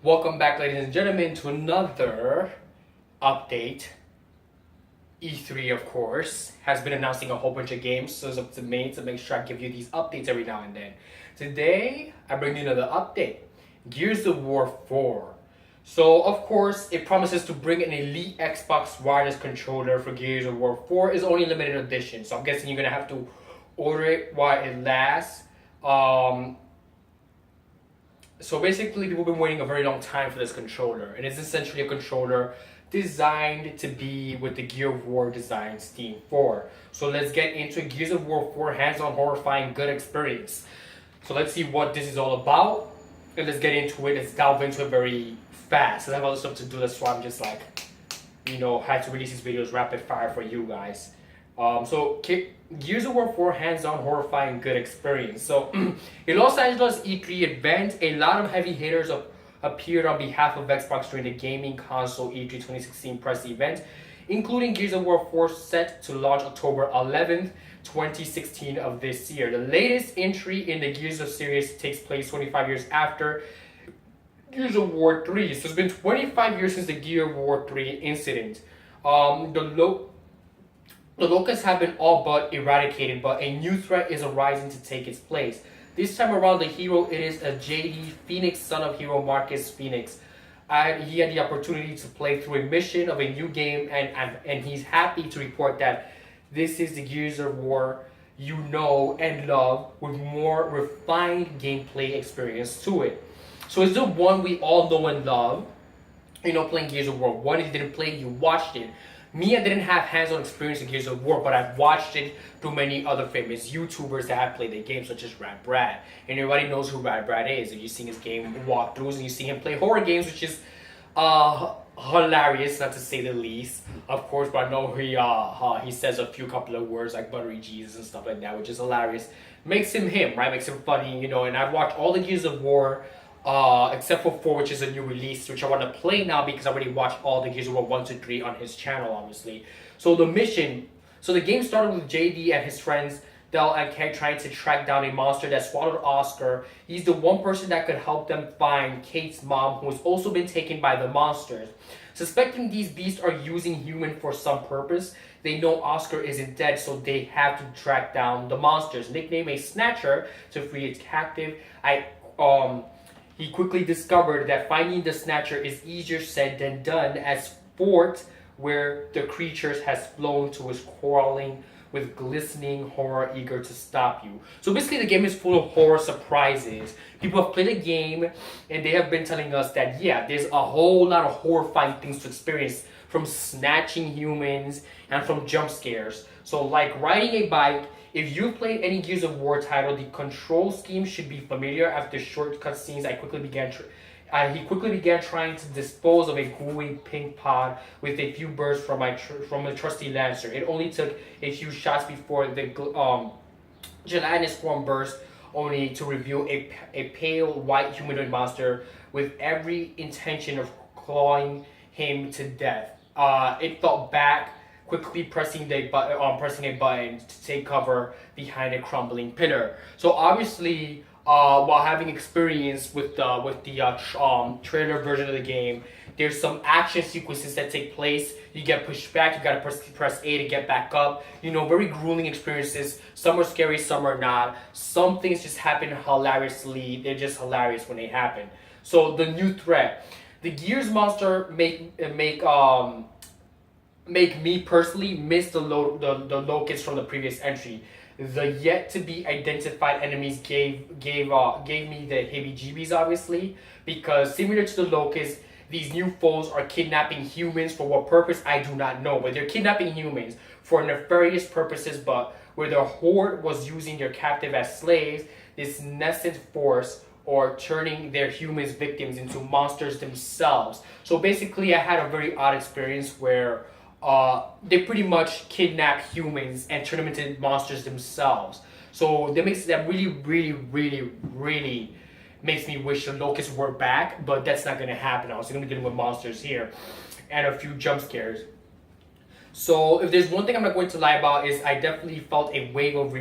Welcome back, ladies and gentlemen, to another update. E3, of course, has been announcing a whole bunch of games, so it's up to me to make sure I give you these updates every now and then. Today, I bring you another update, Gears of War 4. So, of course, it promises to bring an elite Xbox wireless controller for Gears of War 4. It's only limited edition, so I'm guessing you're going to have to order it while it lasts. So basically, people have been waiting a very long time for this controller, and it's essentially a controller designed to be with the Gears of War design theme 4. So let's get into Gears of War 4 hands-on horrifying good experience. So let's see what this is all about, and let's get into it. Let's delve into it very fast. I have other stuff to do, that's why I'm just like, had to release these videos rapid fire for you guys. Gears of War 4 hands-on horrifying good experience. So in Los Angeles E3 event, a lot of heavy hitters appeared on behalf of Xbox during the gaming console E3 2016 press event, including Gears of War 4 set to launch October 11th, 2016 of this year. The latest entry in the Gears of series takes place 25 years after Gears of War 3. So it's been 25 years since the Gears of War 3 incident. The locusts have been all but eradicated, but a new threat is arising to take its place. This time around, the hero is a JD Phoenix, son of hero Marcus Phoenix. He had the opportunity to play through a mission of a new game, and he's happy to report that this is the Gears of War you know and love, with more refined gameplay experience to it. So it's the one we all know and love. Playing Gears of War 1, if you didn't play it, you watched it. Me, I didn't have hands-on experience in Gears of War, but I've watched it through many other famous YouTubers that have played the game, such as Rad Brad. And everybody knows who Rad Brad is. If you've seen his game walkthroughs and you see him play horror games, which is hilarious, not to say the least. Of course, but I know he says a couple of words like buttery Jesus and stuff like that, which is hilarious. Makes him him, right? Makes him funny, And I've watched all the Gears of War, except for 4, which is a new release, which I want to play now because I already watched all the Gears of War 1 to 3 on his channel, obviously. So the game started with JD and his friends Del and Keg trying to track down a monster that swallowed Oscar. He's the one person that could help them find Kate's mom, who has also been taken by the monsters. Suspecting these beasts are using humans for some purpose, they know Oscar isn't dead, so they have to track down the monsters. Nicknamed a Snatcher to free its captive, he quickly discovered that finding the Snatcher is easier said than done, as Fort, where the creatures has flown to, is crawling with glistening horror eager to stop you. So basically the game is full of horror surprises. People have played the game and they have been telling us that there's a whole lot of horrifying things to experience, from snatching humans and from jump scares. So like riding a bike, if you've played any Gears of War title, the control scheme should be familiar. After short cutscenes, he quickly began trying to dispose of a gooey pink pod with a few bursts from a trusty Lancer. It only took a few shots before the gelatinous form burst, only to reveal a pale white humanoid monster with every intention of clawing him to death. It fell back, quickly pressing a button to take cover behind a crumbling pillar. So obviously, while having experience with the trailer version of the game, there's some action sequences that take place. You get pushed back, you gotta press A to get back up. Very grueling experiences. Some are scary, some are not. Some things just happen hilariously. They're just hilarious when they happen. So the new threat, the Gears monster make me personally miss the locusts from the previous entry. The yet to be identified enemies gave me the heebie-jeebies, obviously, because similar to the locusts, these new foes are kidnapping humans. For what purpose, I do not know, but they're kidnapping humans for nefarious purposes. But where the horde was using their captive as slaves, this nascent force or turning their humans victims into monsters themselves. So basically, I had a very odd experience where they pretty much kidnap humans and turn them into monsters themselves. So that really makes me wish the locusts were back, but that's not gonna happen. I was gonna be dealing with monsters here and a few jump scares. So if there's one thing I'm not going to lie about, is I definitely felt a wave of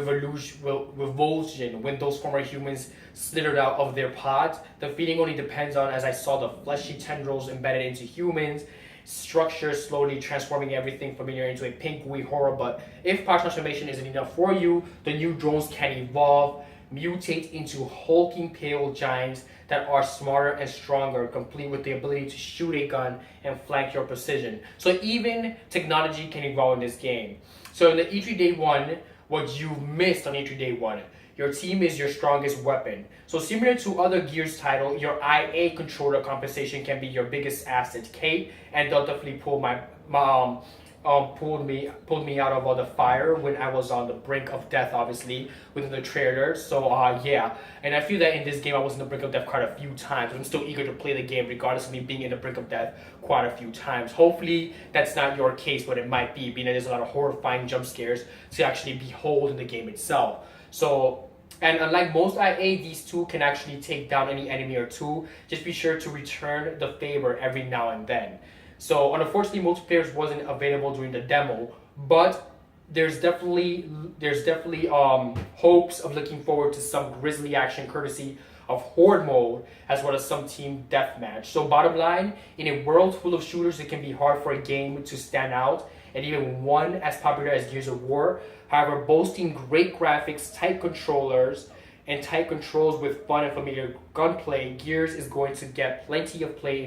revulsion when those former humans slithered out of their pods. The feeling only depends on, as I saw, the fleshy tendrils embedded into humans, structure slowly transforming everything familiar into a pink gooey horror. But if power transformation isn't enough for you, the new drones can evolve, mutate into hulking pale giants that are smarter and stronger, complete with the ability to shoot a gun and flank your precision. So even technology can evolve in this game. So in the E3 Day 1, what you missed on E3 Day 1, your team is your strongest weapon. So similar to other Gears title, your IA controller compensation can be your biggest asset. Kate and Delta Fleet pulled me out of all the fire when I was on the brink of death, obviously, within the trailer. So yeah, and I feel that in this game I was on the brink of death quite a few times. I'm still eager to play the game regardless of me being in the brink of death quite a few times. Hopefully that's not your case, but it might be, being that there's a lot of horrifying jump scares to actually behold in the game itself. So, and unlike most IA, these two can actually take down any enemy or two. Just be sure to return the favor every now and then. So unfortunately, multiplayer wasn't available during the demo, but there's definitely hopes of looking forward to some grisly action courtesy of Horde mode, as well as some team deathmatch. So bottom line, in a world full of shooters, it can be hard for a game to stand out, and even one as popular as Gears of War. However, boasting great graphics, tight controllers, and tight controls with fun and familiar gunplay, Gears is going to get plenty of play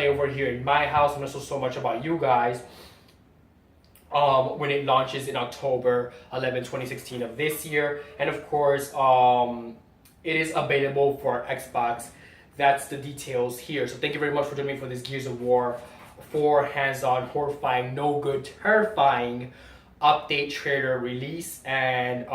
over here in my house, and also so much about you guys when it launches in October 11, 2016 of this year. And of course, it is available for Xbox. That's the details here. So thank you very much for joining me for this Gears of War 4 hands-on, horrifying, no good, terrifying update trailer release. And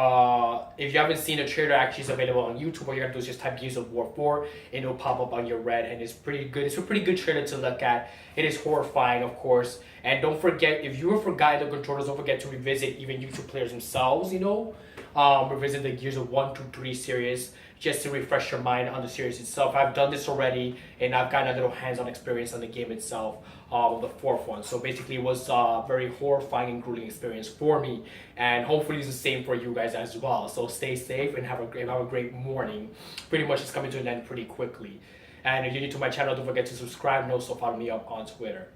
if you haven't seen the trailer, actually is available on YouTube. All you have to do is just type Gears of War 4 and it'll pop up on your red, and it's pretty good. It's a pretty good trailer to look at. It is horrifying, of course. And don't forget, if you have forgotten the controllers, don't forget to revisit even YouTube players themselves, revisit the Gears of 1, 2, 3 series just to refresh your mind on the series itself. I've done this already, and I've gotten a little hands-on experience on the game itself, the fourth one. So basically, it was a very horrifying and grueling experience for me, and hopefully it's the same for you guys as well. So stay safe and have a great morning. Pretty much it's coming to an end pretty quickly. And if you're new to my channel, don't forget to subscribe and also follow me up on Twitter.